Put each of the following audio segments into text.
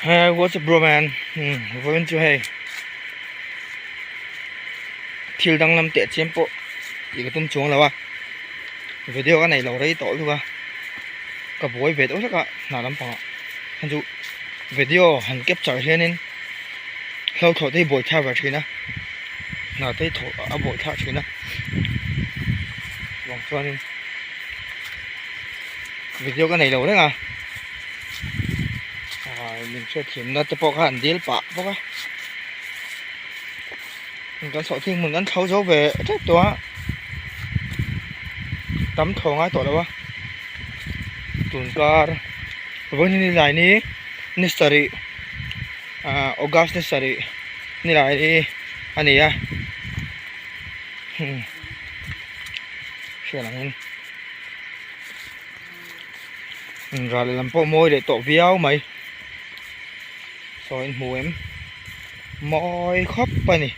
Hey, what's up, bro, man? Vẫn chưa hay. Thiel đang làm tệ chém bộ. Chỉ có tôm chuông là ba. Video cái này lâu đấy tối luôn ba. Cả buổi về tối chắc ạ. Nào lắm phòng ạ. Hắn chú video hắn kép trở thế nên lâu thổi thấy buổi theo vào chuyện á. Nào thấy thổi ở buổi theo chuyện á. Vòng cho nên video cái này lâu đấy à. Mình sẽ thiểm nó tập bọc hẳn điên bạc bọc á. Mình cần sợ thiên mình cần thấu dấu về chắc đó. Tắm thầu ngay tội đâu ba. Tuần car. Với như này ní necessary August necessary như này đi anh ấy à chuyện này rồi làm po môi để tổ véo mày rồi mù em môi khócไปนี่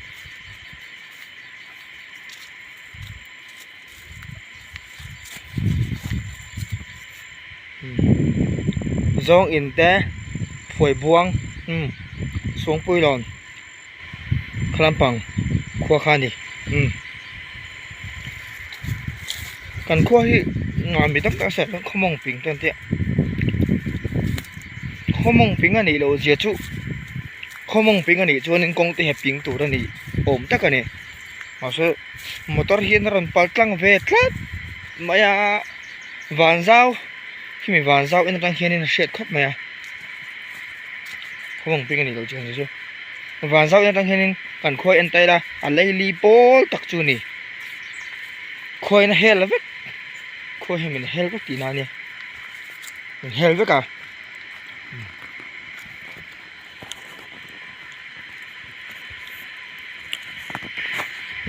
dòng in té phổi buông xuống bụi lòn khăn bằng khoa khan đi cần khoa hi ngồi bị tất cả sẽ không mong pin tên tiện không mong pin anh đi lâu giờ chú không mong pin anh đi cho nên công ty hẹp pin tủ ra đi ổm tất cả này mà số motor hiên nó còn palak lang về lát mày à ván dao khi mình ván dao in đang hiên nên sệt khóc mày à không mong pin anh đi lâu chưa chưa ván dao in đang hiên nên cần khoa anh tay ra anh lấy li bol tắc chú này khoa nó hell vậy khoa mình hell với tí nào nè mình hell với cả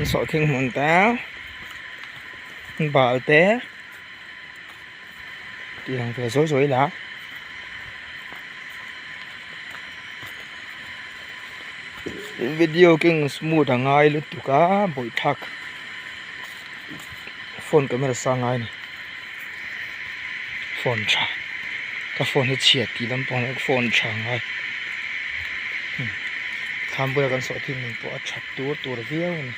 sợ thiên mòn táo bờ té thì thằng về rối đã video kinh smooth thằng ai lúc tụ cá bụi thắc phone camera sang ai này phone trả cái phone hết chiết thì lắm bằng cái phone trả ai tham bữaกันsợ thiên mình bỏ chặt tua video này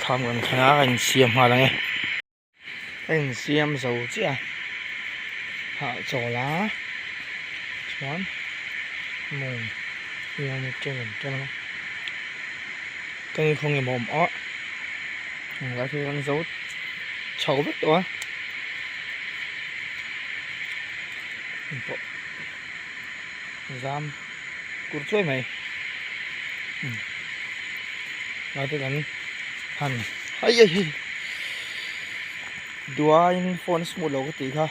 tham gần khá anh xiêm hòa là nghe anh xiêm dầu chứ à hạ trổ lá chón mùng nhiều một cho nó cái không nghe mồm ó lại thì con dấu chấu biết đó giam cút chuối mày lại thì gần hẳn hay dua ini phone smooth logo tiga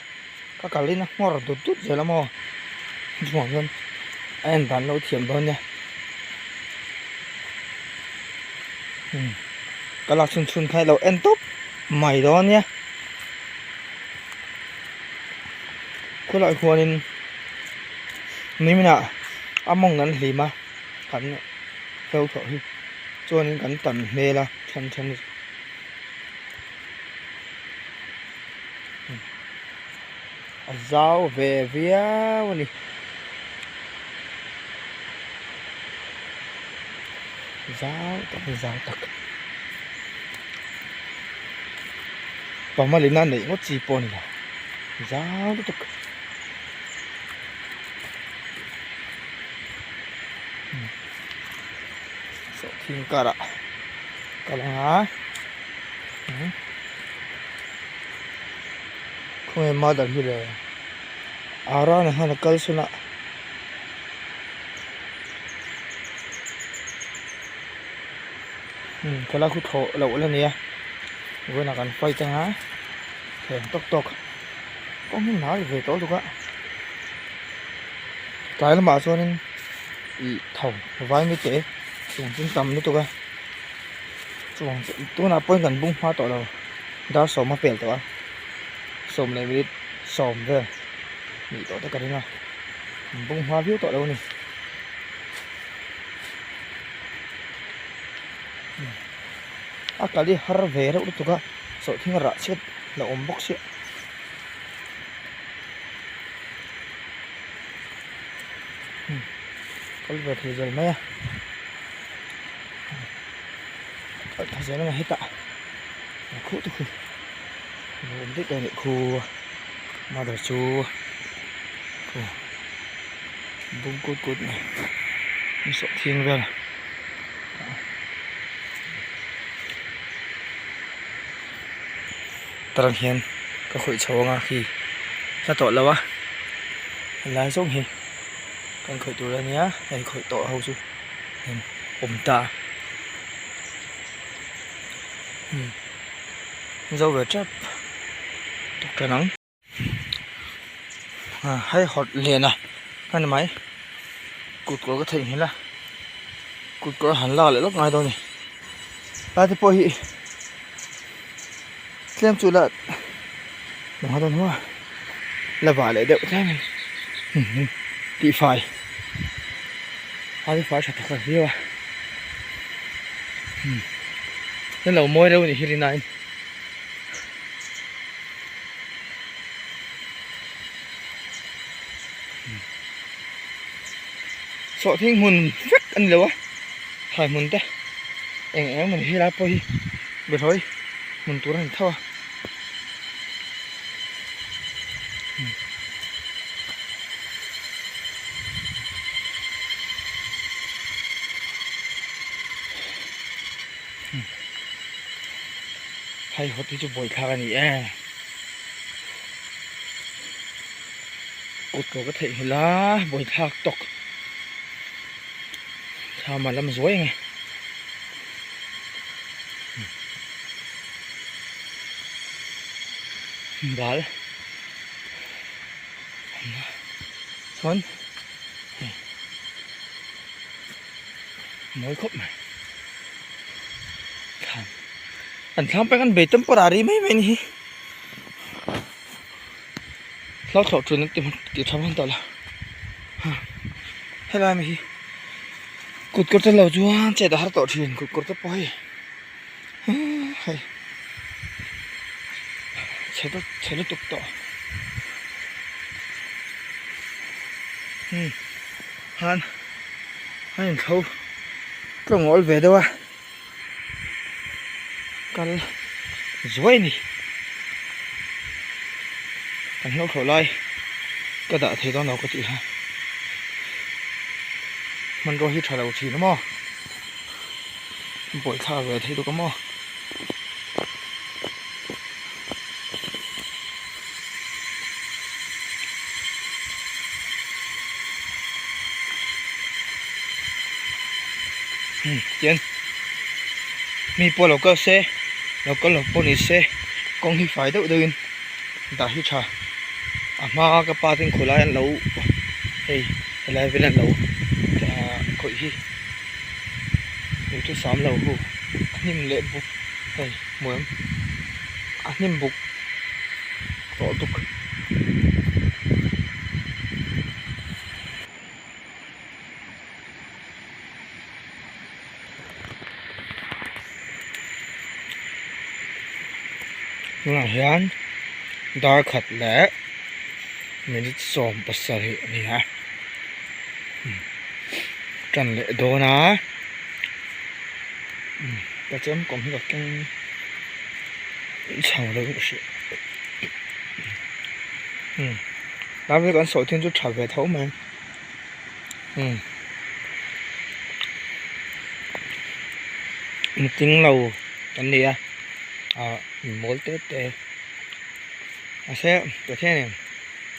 kakali na ngor tutut jela mo juang kan anh tan lo thiểm thôi nha cái lạc chun khai lâu en top mày đó nhé có loại hoa nên mình nè mong ngắn thì mà cắn theo thổi cho nên cắn tận mê là chân dao về véo này dao tắc và mà lên này có chỉ pon này dao tắc sợ thiên cả ạ cả là không em mà đặt gì rồi ara này hay kal suna cái lá khúc thổ lẩu lên nè với là cần quay chăng á thèm tóc có miếng nào về tối được á cái là bảo cho nên thầu vai mới chế dùng trung tâm nữa tụi dùng tôi nào quên gần bung hoa tỏi đâu đào sổ mà bể tụi sổ này mới sổ về nghỉ tỏi tất cả đấy nào bung hoa viết tỏi đâu này kali har ve ra utuka so thing ra chet la om box se kal ve the jal maya ta se na hita khu tu khu om dik ni khu ma da chu bung cút này sợ thiên về tarang hiền có khởi cháu nga khi ra tội lâu á lái giống hi cần khởi tụ ra nhá hay khởi tội hậu su ta dâu về chấp tục cái nắng hay hot liền à cái này máy cụt có cái thing là cụt có hẳn la lại lúc ngay đâu này ta thì bôi xem chú là nó đâu nữa là vả lại đậu thế này bị phải sạch thật là à nên là môi đâu này khi này sợ thiên hồn phết ăn lâu á hỏi mình ta em mình hi lá poi được thôi mình túi thành thao hay hot đi cho bồi thao này cột có cái thể là bồi thao tộc sao mà làm dối nghe bál son mới khóc mà anh tham phải ăn bể tấm parari mấy mấy nè lao thọ chuyện tìm tham ăn tao là hay là mày cột cột lâu chúa chạy đã hát tọt thuyền cột tấp bôi hay chạy nó tục tọ han thâu cái ngõ về đâu à cái dối nè cái nó khổ lai cái đã thấy đó nào có chị ha mình rồi hít thở đầu chỉ nó mò bội thả về thấy tôi có mò tiền mi po lộc cơ xe lộc cơ lộc po nít xe con hi phải đâu đừng đã hít thở mà cái ba tiếng khổ lai ăn lâu hey lại về ăn lâu khởi hi nếu tôi sắm lâu hồ anh lệ bục đây muốn anh bục rõ tục là hiền đa khát lẽ mình xóm bát sari này ha trần lệ đồ ná ta chém còn được cái chảo đâu cũng sự đó với con sổ thiên chút trả về thấu mà tiếng lầu cái này mỗi tết để sẽ cái thế này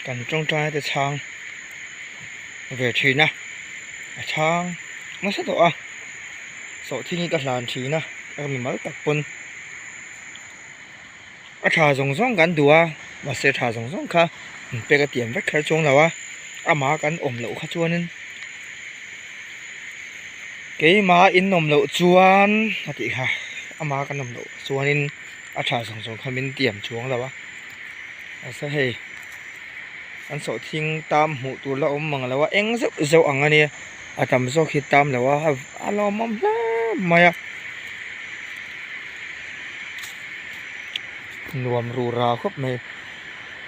cần trong trai để sang về thì nè sang nó sẽ tổ sổ thiên cái làn thì nè mình mới tập quân trà rồng rong gắn đùa và sẽ trà rồng rong cả bây giờ tiền vách khai chung là má gắn ổm lậu khai chuan cái má in ổm lậu chuan thì ha má gắn ổm lậu chuan in trà rồng rong khai bên tiệm chuông là sẽ hay anh sổ thiên tam hụ tụ là mằng là anh rất giàu ăn anh tầm sau khi tam là lo mắm lá mày นวมรูราครับไม่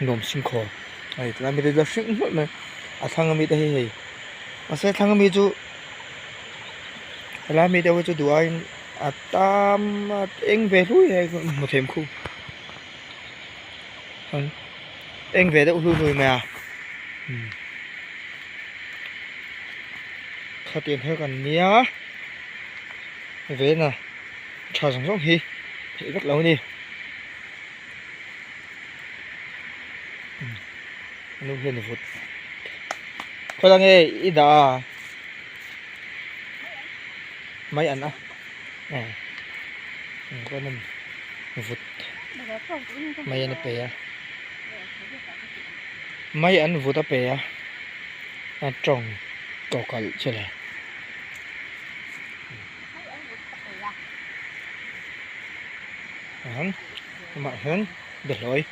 นวมสิงคอไอ้ตอนมีแต่จะสิงหมดเลยอ่ะทางมีแต่เฮ้ยมาเสร็จทางมีจูแล้วมีแต่ว่าจูดูไอ้อ่ะตามเอ็งเวลุยไอ้หมดเต็มคู่เอ็งเวได้ลุยไหมอ่ะเขาเตรียมให้กันเนี้ยเวน่ะชาสองฮีเห็นrất lâu đi lúc hiện phút coi là nghe ít đã mấy anh á có năm phút mấy anh bé à mấy anh phút bé à trồng cỏ cải chưa này mà hơn được rồi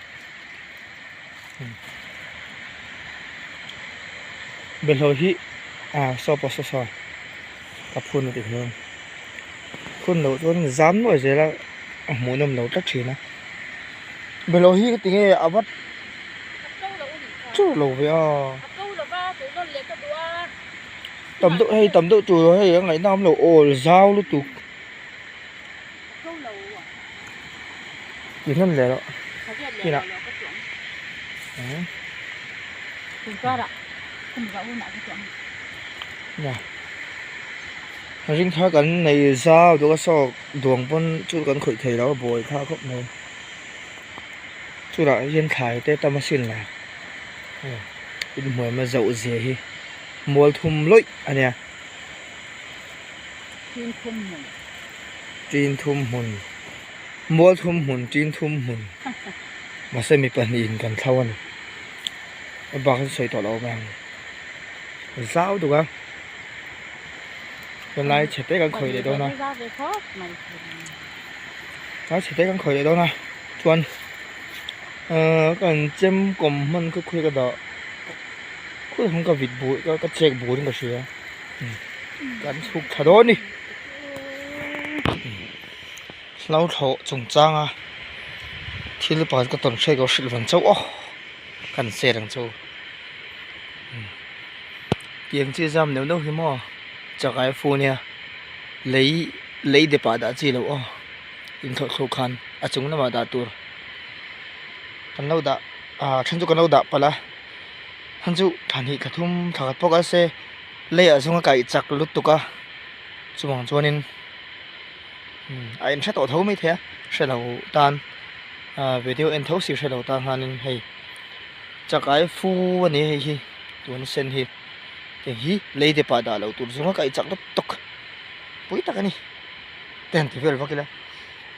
bên hồi hi so bò so tập phun được hơn phun nấu cho dám rồi vậy là muốn nấu nấu chắc chỉ nè bên hồi hi cái tiếng nghe bắt chú lẩu với tầm độ chùi hay ngày nào lẩu ồ dao luôn tụ những năm lẻ đó gì nào dạ riêng tháo cái này dao đó có so đường bên chú cái khởi thầy đó bồi tháo khóc này chú đã yên thái tê tâm xin là in mùi mà dậu gì hi mua thùng lối anh nè tin thùng hồn mua thùng hồn tin thùng hồn mà sẽมีปัญหากันเท่านั้นบางคนใส่ต่อเราบ้างgiáo được không? Hôm nay sẽ tới gần khởi để đâu nào? Nó sẽ tới gần khởi để đâu nào? Chuan, còn chém cùng mình cứ khuya cái đó, cứ không có vịt bụi, có chèn bụi trong cái gì á? Cắn sụp thà đó đi. Lâu thọ trồng trang à? Thì lúc bảo cái tuần xe có sự vận châu, cần xe đằng châu. Tiếng chia giam nếu đâu thì mà chắc cái phone nha lấy để bà đã chỉ đâu in thật khó khăn chúng nó mà đã tur kan lâu đã chân chú kan lâu đã pala han chú thằng hi kathum thằng bốc cái xe lấy ở trong cái chặt lút tục chú mong cho nên em sẽ tổ thấu mấy thế sẽ đầu tan video em thấu xíu sẽ đầu tan han hay chắc cái phu này hay tuần sen hi thì hi lấy để bà đã lâu tụt dùng cái chặt nó tốc bụi ta cái này tên thì về cái là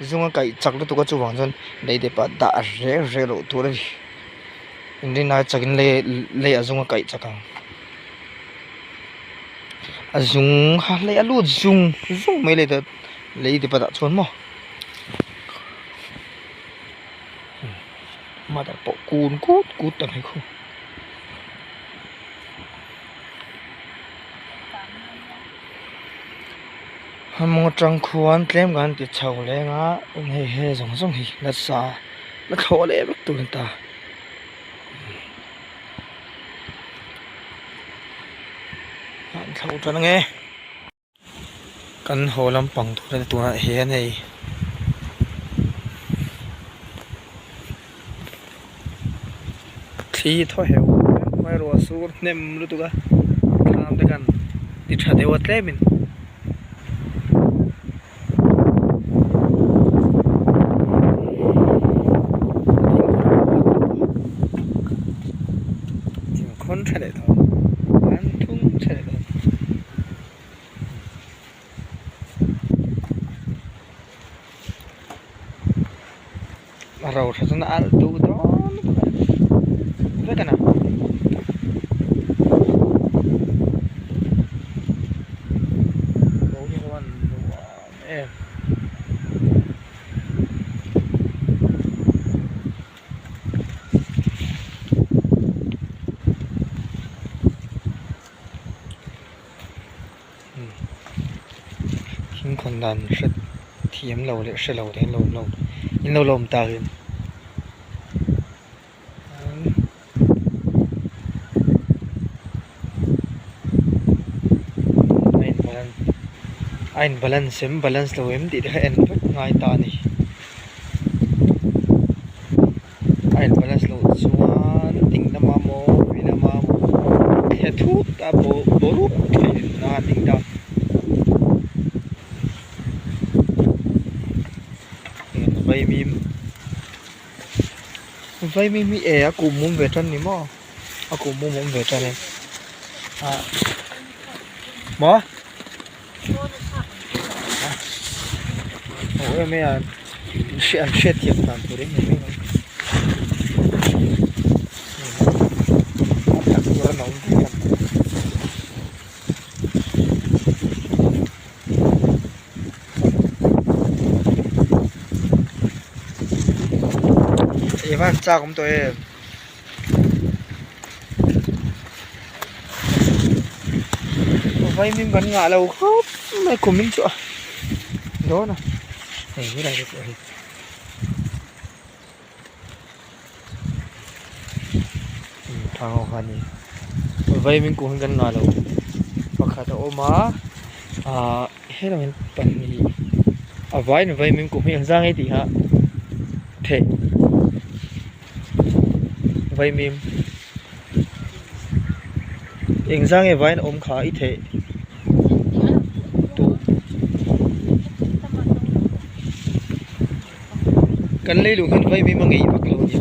dùng cái chặt nó tụt cái chú vàng chân lấy để bà đã rẻ lâu tụt rồi nên là chắc lấy ở dùng cái chặt càng dùng lấy alu dùng mấy lấy để bà đã chôn mà đã bỏ cút tầm hay không một trăng khuôn thêm gần thì chầu lên á he giống hi là xa là khó lẽ bắt tụi ta thâu cho nó nghe căn hồ lâm bằng tụi nó he này thì thôi hiểu mai rồi số nem luôn tụi ta làm đượcกันติดชาเดียวเต้มินคนเฉลี่ยตัวอันทุ่งเฉลี่ยตัวเราถ้าจะนั่งดูดอนเพื่อกันนะเราที่วันคนนั้น是甜楼的，是楼的楼，因楼楼大人， anh balance lo em đi để anh vất ngay ta này anh balance lo chuan ting na ma mo vina ma mo he thu ta bo ru na ting da vay mim e aku mum vetan ni mo aku mum vetan ni mo ôi mẹ ăn sẽ thiệt làm tôi đấy mình Ivan cha cũng tôi vay mình vẫn ngã lâu khóc mày của mình chỗ đó nè này cái này được rồi thằng học hành này vay mình cũng gần ngã lâu và khá là ôm má hết là mình bận gì vay này vay mình cũng hiện ra ngay thì hả thế vay mình hiện ra ngay vay nó ôm khá ít thế cần lấy được hiện vay mình mà nghỉ bắt lâu gì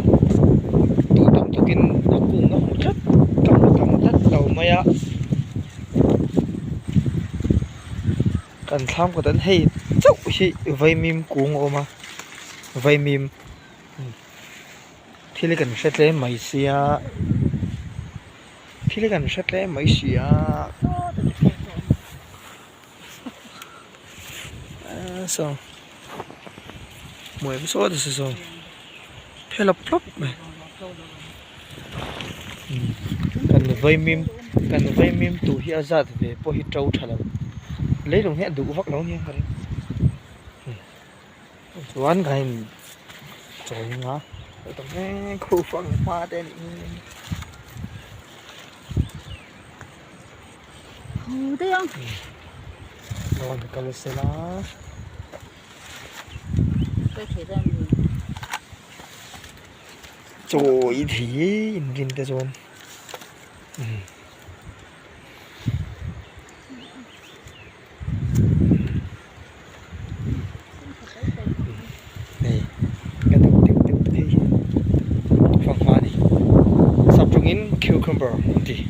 tụ tập tụ kinh nó cũng nó không chất cầm chất đầu mày á cần tham của tấn hay chốc chị vay mìm cuống ôm mà vay mìm thì lấy cần xét lấy mấy xia thì lấy cần xét lấy mấy xia sao mười cái số thì sao thế là plop này cần vay mìm tụ hiện ra thì về po hít trâu trả lời lấy đồng hết đủ vắt lắm nha cái đoán cái trời ngã tụi nghe khu phân hoa tên đấy không rồi cái là xe lá cái thế ra trời thì nhìn cái rồi này cái tiếp phong hoa này sắp trùng in cucumber thì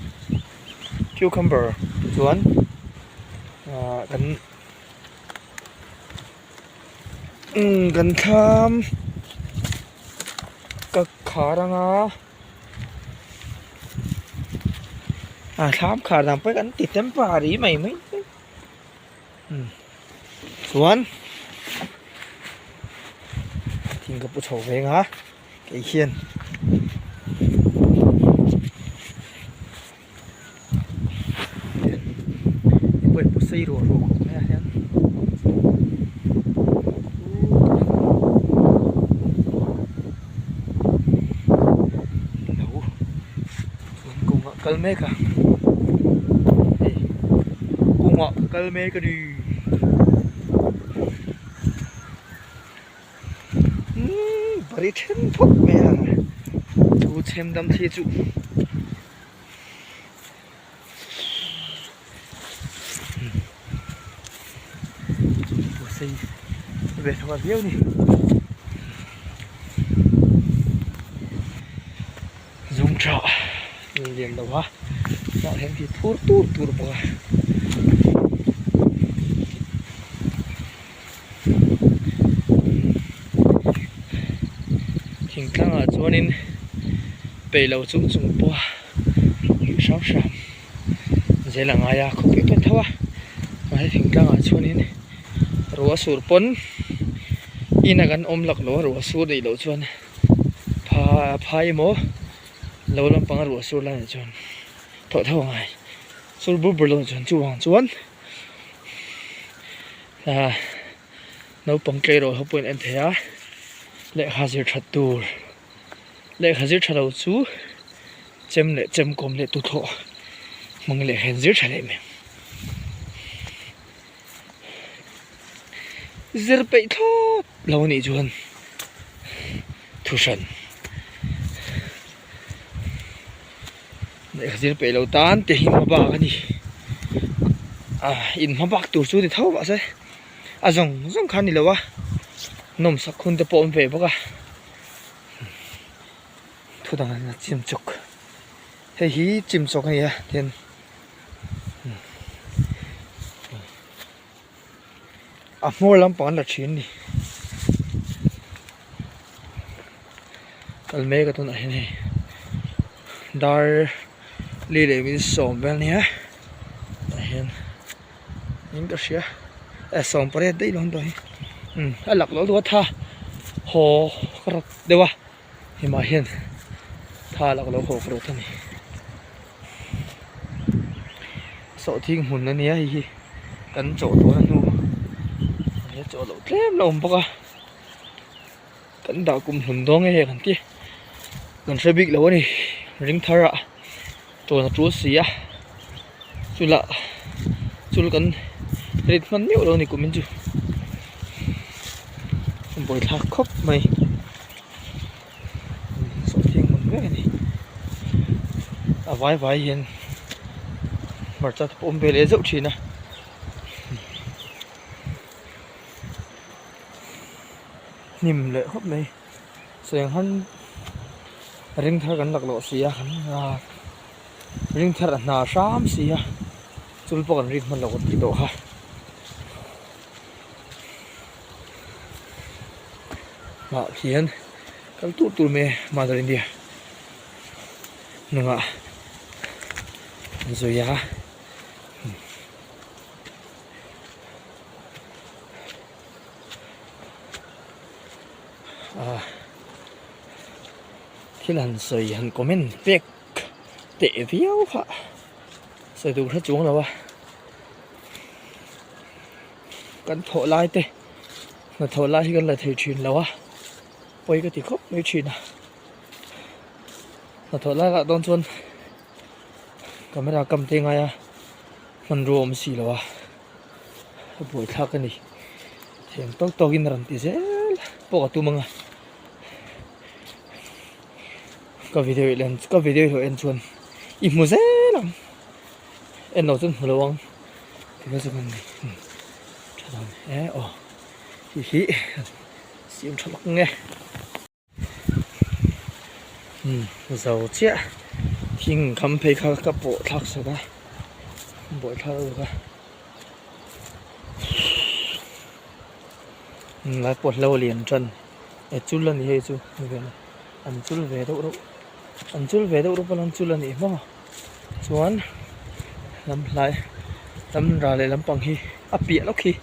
cucumber chuan gần tham các khá đang tham khá đang phải gắn tít tem phá đi mày mấy chuan thì gặp bút về ngã cái khiên bật bút xây rồi nè xem nấu cùng cân mê cả cùng họ cân mê cái đi bari thêm thuốc mẹ chú thêm đâm thi trụ bố xây về thằng biếu đi dùng trọ liền đầu quá dạo thêm thì thuốc tút bò hình tăng cho nên bể lầu chúng bò sáu sầm dễ là ngay không biết tuân thua mà hình tăng cho nên rùa sủi pon ina gan lạc lúa rùa sủi đầy lỗ chuan phai mỏ lâu lắm bằng rùa sủi lại chuan thọ thâu ngay sủi bù bù luôn chuan nấu bằng cây rồi hấp bên em thấy á lệ hazir thật đủ lệ hazir thật đầu chú chém cồm lệ tụt thọ mong lệ hazir thật lệ mẹ zir pe thot lo ni chuan thu san ne zir pe lo tan te hi ma ba ka ni in ma bak tur chu ti thau ba se a zong khan ni lo wa nom sak khun te pom ve baka thu dang na chim chok he hi chim chok ya ten mor lam pan la thin ni kal me ka ton a he dar li le mi som vel ni ha hen ning ka sia som pare dei lon doi alak lo do tha ho krat dewa hi ma hian tha lak lo ho kro thani so thing hun na nia hi kan cho to na nu ne cho lo tlem lo baka kan da kum hun dong he kan ti kan sebik lo ni ring thara to na tru sia chula chul kan rit man mi lo ni kumin chu bồi thác khóc mày số tiền mình biết này vài hiện mà chắc ôm về lấy dậu chỉ nè niềm lệ khóc mày sườn hắn ring thar gần đặc lộ xìa hắn ring thar nà sám xìa chul bọc ring mình lộ tí độ ha mà hiền cái tụt mẹ mà rồi đi nè rồi ya khi lần rồi hắn comment việc tệ phiếu hả rồi tụi nó xuống rồi à cắn thổ lai tê mà thổ lai thì gần là thầy truyền lâu à quay cái thì khóc mấy chuyện à mà thổ lai là đón xuân camera cầm tay ngay à mình rùm xì lâu à buổi thác cái này thì tóc to kinh rằng tí dễ bỏ tụi mình à có video rồi em xuân im mùa dễ lắm em đầu xuân lâu không thì bây giờ mình hi xiêm cho lắc nghe dầu chia thiên cầm phê khá các bộ thác rồi đây bộ thác rồi cả lại bột lâu liền chân để chút lần thì hay chú về này ăn chút về đâu ăn chút về đâu bao lần chút lần thì mà chuan làm lại làm ra lại làm bằng hi bịa lắm khi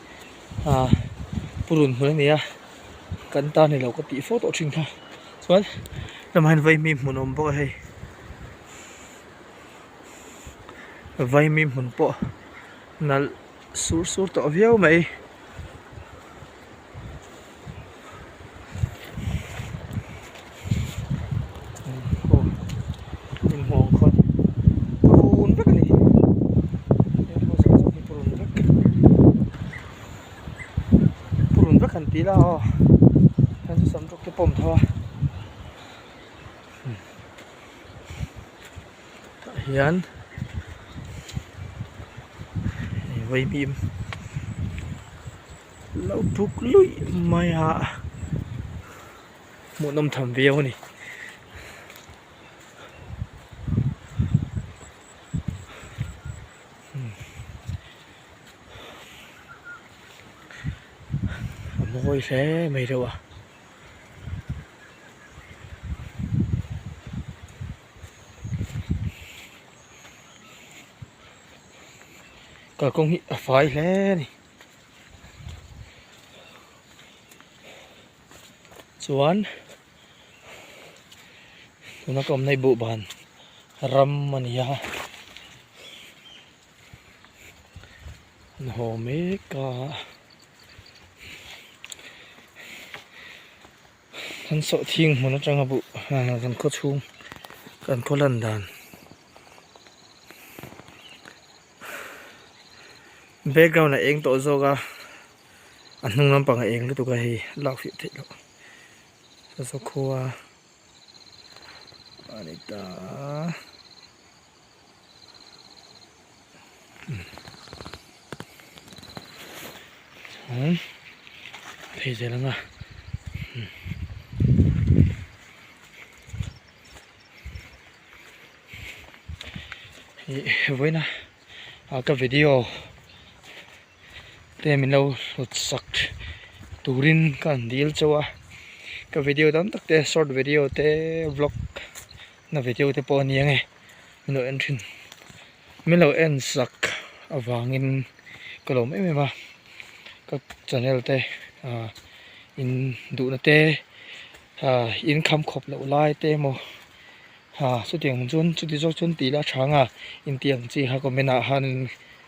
purun hồi này cần ta này là có tí photo trình thôi xuân làm hành vay mìm một ôm bao hay vay mìm một bộ là số tỏ véo mày mình hồ con purun rất này purun rất hẳn tí là hắn sẽ sống trong cái bồn thôi hiền vây mìm lâu trúc lụi mày hạ một năm thầm véo này môi sẽ mày đâu à cả công hiện phải lẽ này chuan nó còn này bộ bàn ram mà nhá hồ mê cả hắn sợ thiên mà nó chẳng bộ gần có chung gần có lần đàn background này anh tổ yoga anh nung năm bằng em cái tụi cái lao phiền thế đó số khoa anh ta thì thế lắm à với na cái video thì mình lâu sắc turin kan deal cho cái video đó tất cả short video te vlog na video te po niya nghe mình lâu en sắc vangin cái lỗ mấy mà các channel te in đủ na te income khop lâu lai te mo số tiền chun chút đi chun tí là chăng in tiền chỉ comment han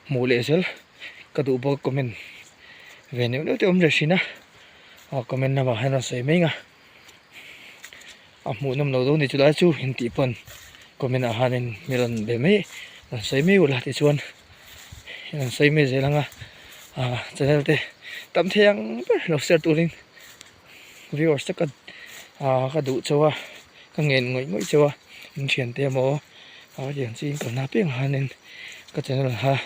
mù lệ sel cái đủ bao comment về nếu te om xin comment nào hay là say mấy mù năm lâu đâu thì chú đã chú in tí phần comment han in milan về mấy say mấy là thì chuan say mấy gì lăng channel te tạm thiang nó share tu linh viewers chắc cái đủ cho cái nghề ngồi cho những chuyện tiêm mồ chuyện gì còn nạp tiền nên cái channel là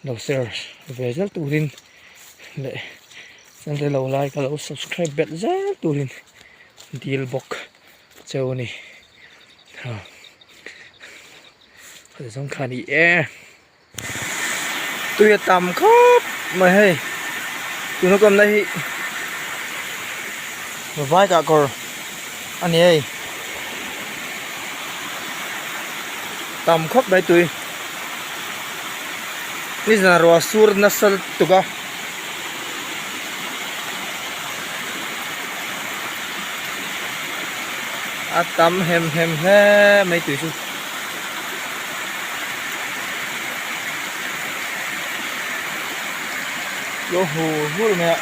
đầu share về rất tu linh lệ nên để lâu like lâu subscribe bet rất tu linh deal box châu này phải xong khá đi tuyệt tầm khóc mà hay tụi nó cầm đây một vài cả cor anh ấy tầm khóc đấy tụiនេះlà rùa sur nasal tuga tầm hem he mấy tụi chú vô hồ hú mẹ